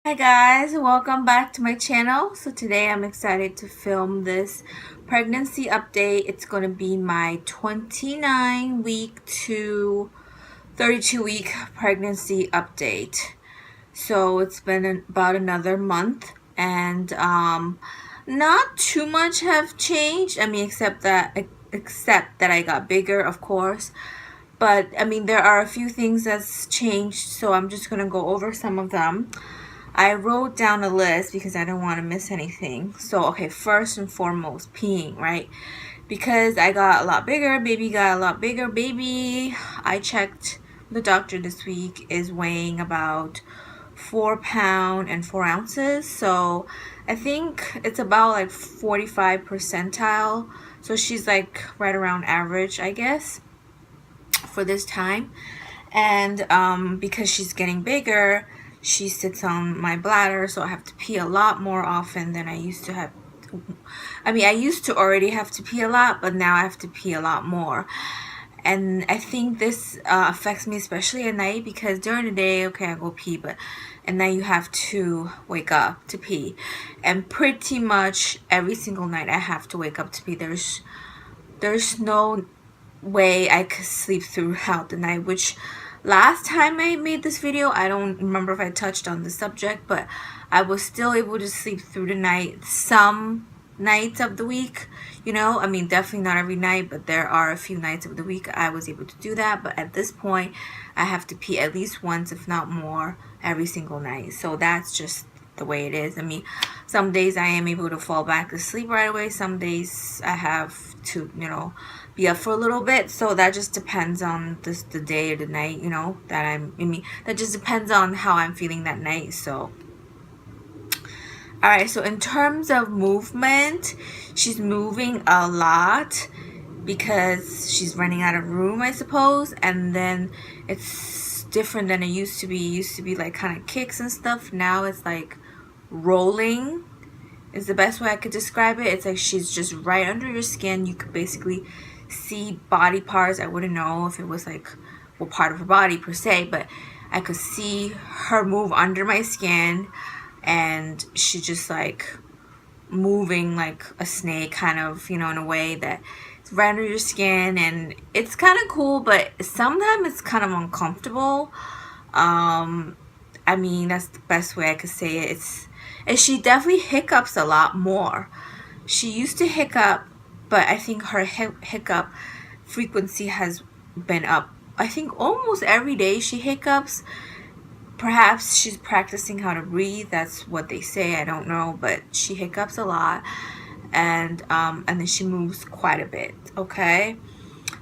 Hi guys, welcome back to my channel. So today I'm excited to film this pregnancy update. It's going to be my 29 week to 32 week pregnancy update. So it's been about another month and not too much have changed. I mean, except that I got bigger, of course. But I mean, there are a few things that's changed, so I'm just going to go over some of them. I wrote down a list because I don't want to miss anything. So, okay, first and foremost, peeing, right? Because I got a lot bigger, baby got a lot bigger. Baby, I checked the doctor this week, is weighing about 4 pounds and 4 ounces. So I think it's about like 45 percentile. So she's like right around average, I guess, for this time. And because she's getting bigger, she sits on my bladder, so I have to pee a lot more often than I used to have. I mean, I used to already have to pee a lot, but now I have to pee a lot more. And I think this affects me especially at night, because during the day, okay, I go pee, but at night you have to wake up to pee. And pretty much every single night I have to wake up to pee. There's no way I could sleep throughout the night, which last time I made this video, I don't remember if I touched on the subject, but I was still able to sleep through the night some nights of the week. I mean, definitely not every night, but there are a few nights of the week I was able to do that. But at this point, I have to pee at least once, if not more, every single night. So that's just the way it is. I mean, some days I am able to fall back to sleep right away. Some days I have to, be up for a little bit. So that just depends on the day or the night, that just depends on how I'm feeling that night. So all right, so in terms of movement, she's moving a lot because she's running out of room, I suppose. And then it's different than it used to be. It used to be like kind of kicks and stuff. Now it's like rolling is the best way I could describe it. It's like she's just right under your skin. You could basically see body parts. I wouldn't know if it was like, well, part of her body per se, but I could see her move under my skin. And she just like moving like a snake, kind of, in a way that it's right under your skin. And it's kind of cool, but sometimes it's kind of uncomfortable. I mean, that's the best way I could say it. And she definitely hiccups a lot more. She used to hiccup, but I think her hiccup frequency has been up. I think almost every day she hiccups. Perhaps she's practicing how to breathe. That's what they say. I don't know, but she hiccups a lot, and then she moves quite a bit. Okay.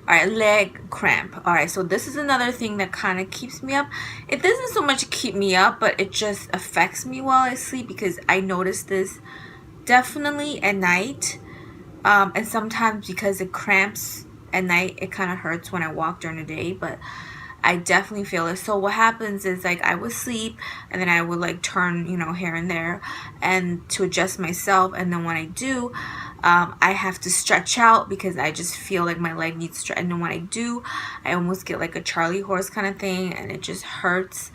All right, leg cramp. All right, so this is another thing that kind of keeps me up. It doesn't so much keep me up, but it just affects me while I sleep, because I notice this definitely at night, and sometimes because it cramps at night, it kind of hurts when I walk during the day, but I definitely feel it. So what happens is, like, I would sleep and then I would like turn, here and there, and to adjust myself. And then when I do, I have to stretch out because I just feel like my leg needs stretch. And then when I do, I almost get like a Charlie horse kind of thing, and it just hurts.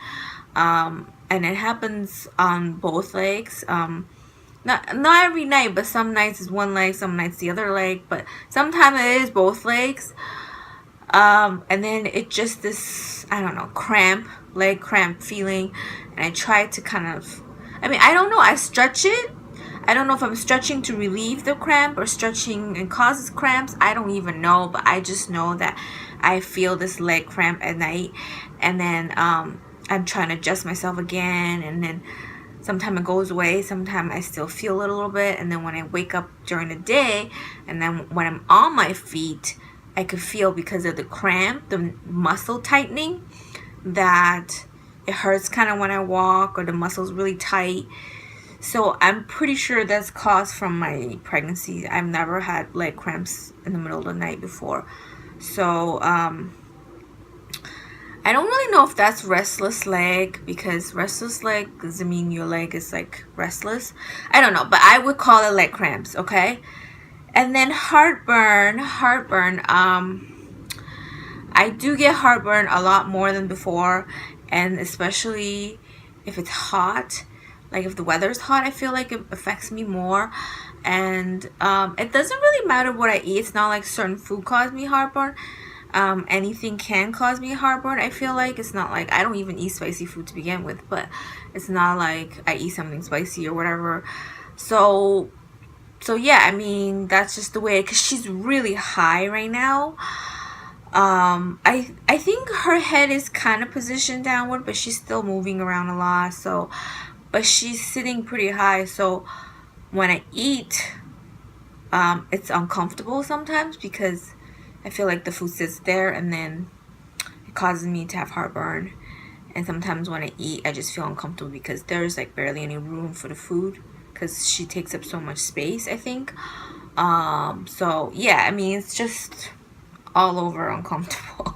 And it happens on both legs. Not every night, but some nights is one leg, some nights the other leg, but sometimes it is both legs. And then it just this, I don't know, leg cramp feeling. And I try to kind of, I don't know, I stretch it. I don't know if I'm stretching to relieve the cramp or stretching and causes cramps. I don't even know, but I just know that I feel this leg cramp at night. And then I'm trying to adjust myself again, and then sometimes it goes away, sometimes I still feel it a little bit. And then when I wake up during the day, and then when I'm on my feet, I could feel, because of the cramp, the muscle tightening, that it hurts kind of when I walk, or the muscle's really tight. So I'm pretty sure that's caused from my pregnancy. I've never had leg cramps in the middle of the night before. So I don't really know if that's restless leg, because restless leg doesn't mean your leg is like restless. I don't know, but I would call it leg cramps, okay? And then heartburn. I do get heartburn a lot more than before, and especially if it's hot. Like if the weather's hot, I feel like it affects me more. And it doesn't really matter what I eat. It's not like certain food cause me heartburn. Anything can cause me heartburn. I feel like it's not like I don't even eat spicy food to begin with, but it's not like I eat something spicy or whatever. So yeah, I mean, that's just the way, because she's really high right now. I think her head is kind of positioned downward, but she's still moving around a lot. So, but she's sitting pretty high. So when I eat, it's uncomfortable sometimes because I feel like the food sits there and then it causes me to have heartburn. And sometimes when I eat, I just feel uncomfortable because there's like barely any room for the food because she takes up so much space, I think. So yeah, I mean, it's just all over uncomfortable.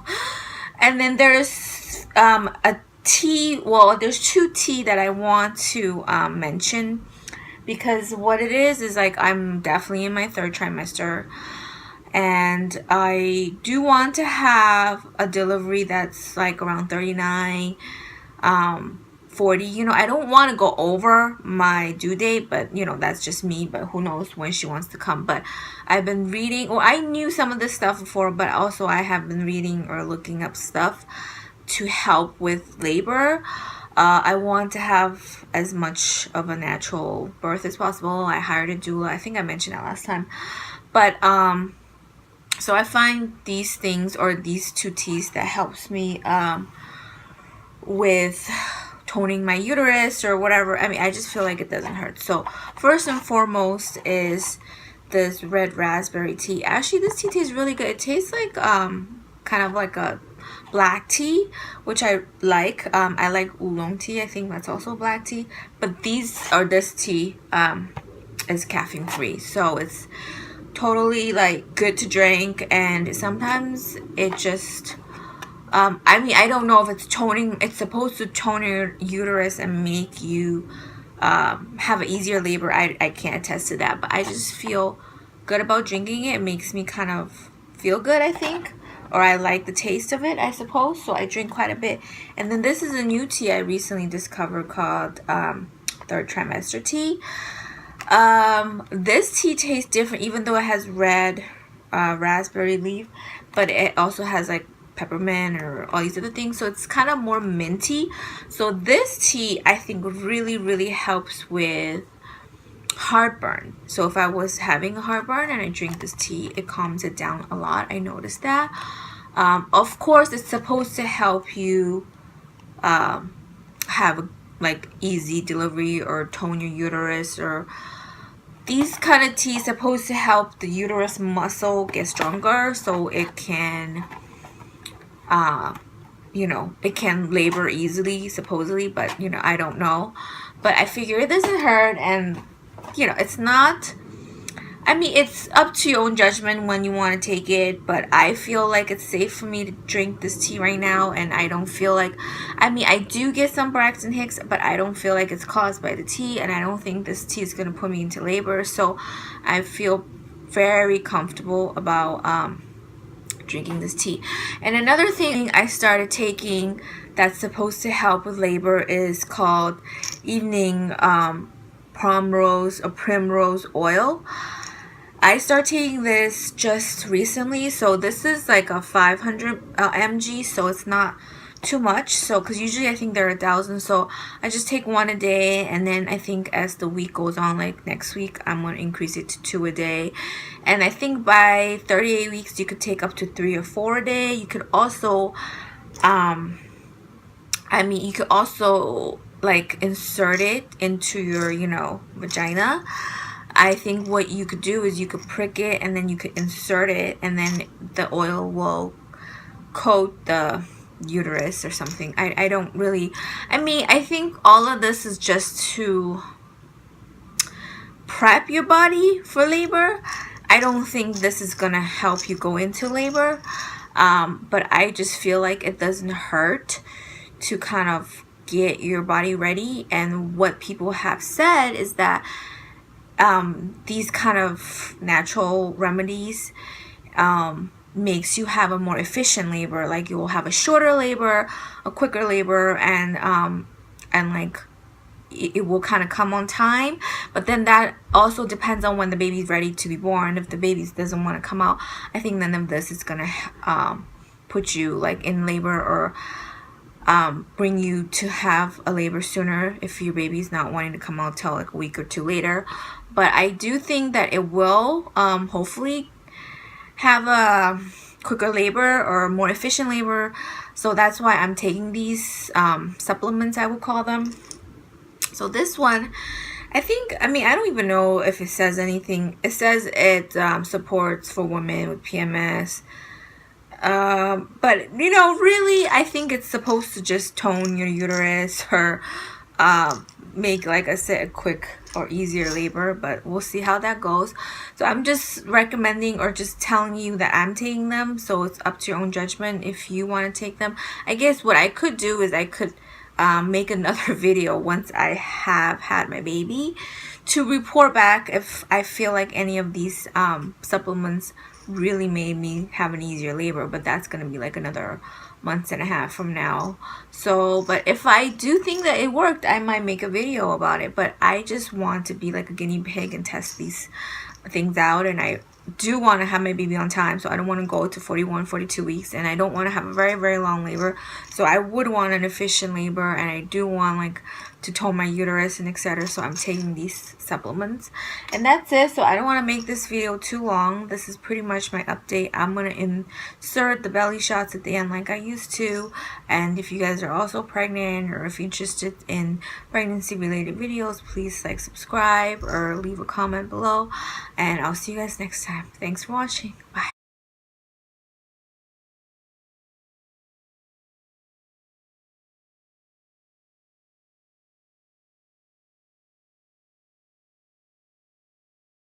And then there's a tea, well, there's two tea that I want to mention, because what it is like I'm definitely in my 3rd trimester, and I do want to have a delivery that's like around 39, 40. You know, I don't want to go over my due date, but you know, that's just me. But who knows when she wants to come. But I've been reading, or I knew some of this stuff before, but also I have been reading or looking up stuff to help with labor. I want to have as much of a natural birth as possible. I hired a doula. I think I mentioned that last time. But so I find these things, or these two teas, that helps me with toning my uterus or whatever. I mean, I just feel like it doesn't hurt. So first and foremost is this red raspberry tea. Actually, this tea tastes really good. It tastes like kind of like a black tea, which I like. I like oolong tea. I think that's also black tea. But this tea is caffeine free, so it's totally like good to drink. And sometimes it just I mean, I don't know if it's toning. It's supposed to tone your uterus and make you have an easier labor. I can't attest to that, but I just feel good about drinking it. It makes me kind of feel good, I think, or I like the taste of it, I suppose. So I drink quite a bit. And then this is a new tea I recently discovered called 3rd trimester tea. This tea tastes different, even though it has red raspberry leaf, but it also has like peppermint or all these other things, so it's kind of more minty. So this tea, I think, really helps with heartburn. So if I was having a heartburn and I drink this tea, it calms it down a lot. I noticed that. Of course, it's supposed to help you have a, like, easy delivery or tone your uterus, or these kind of teas supposed to help the uterus muscle get stronger so it can you know, it can labor easily, supposedly, but you know, I don't know. But I figure it doesn't hurt, and you know, it's not, I mean, it's up to your own judgment when you want to take it, but I feel like it's safe for me to drink this tea right now. And I don't feel like, I mean, I do get some Braxton Hicks, but I don't feel like it's caused by the tea, and I don't think this tea is going to put me into labor. So I feel very comfortable about drinking this tea. And another thing I started taking that's supposed to help with labor is called evening primrose oil. I started taking this just recently, so this is like a 500 mg, so it's not too much. So because usually I think they're 1,000, so I just take 1 a day, and then I think as the week goes on, like next week, I'm going to increase it to 2 a day. And I think by 38 weeks you could take up to 3 or 4 a day. You could also I mean, you could also like insert it into your, you know, vagina. I think what you could do is you could prick it, and then you could insert it, and then the oil will coat the uterus or something. I don't really, I mean, I think all of this is just to prep your body for labor. I don't think this is gonna help you go into labor, but I just feel like it doesn't hurt to kind of get your body ready. And what people have said is that these kind of natural remedies makes you have a more efficient labor. Like you will have a shorter labor, a quicker labor, and like it will kind of come on time. But then that also depends on when the baby's ready to be born. If the baby doesn't want to come out, I think none of this is gonna put you like in labor or bring you to have a labor sooner if your baby's not wanting to come out till like a week or two later. But I do think that it will hopefully have a quicker labor or more efficient labor. So that's why I'm taking these supplements, I would call them. So this one, I don't even know if it says anything. It says it supports for women with PMS. But you know, really, I think it's supposed to just tone your uterus or make, like I said, a quick or easier labor, but we'll see how that goes. So I'm just recommending or just telling you that I'm taking them, so it's up to your own judgment if you want to take them. I guess what I could do is I could make another video once I have had my baby to report back if I feel like any of these supplements really made me have an easier labor, but that's gonna be like another month and a half from now. So but if I do think that it worked, I might make a video about it. But I just want to be like a guinea pig and test these things out, and I do want to have my baby on time, so I don't want to go to 41, 42 weeks, and I don't want to have a very, very long labor. So I would want an efficient labor, and I do want like to tone my uterus and etc. So I'm taking these supplements, and that's it. So I don't want to make this video too long. This is pretty much my update. I'm gonna insert the belly shots at the end like I used to, and if you guys are also pregnant or if you're interested in pregnancy related videos, please like, subscribe, or leave a comment below, and I'll see you guys next time. Thanks for watching. Bye.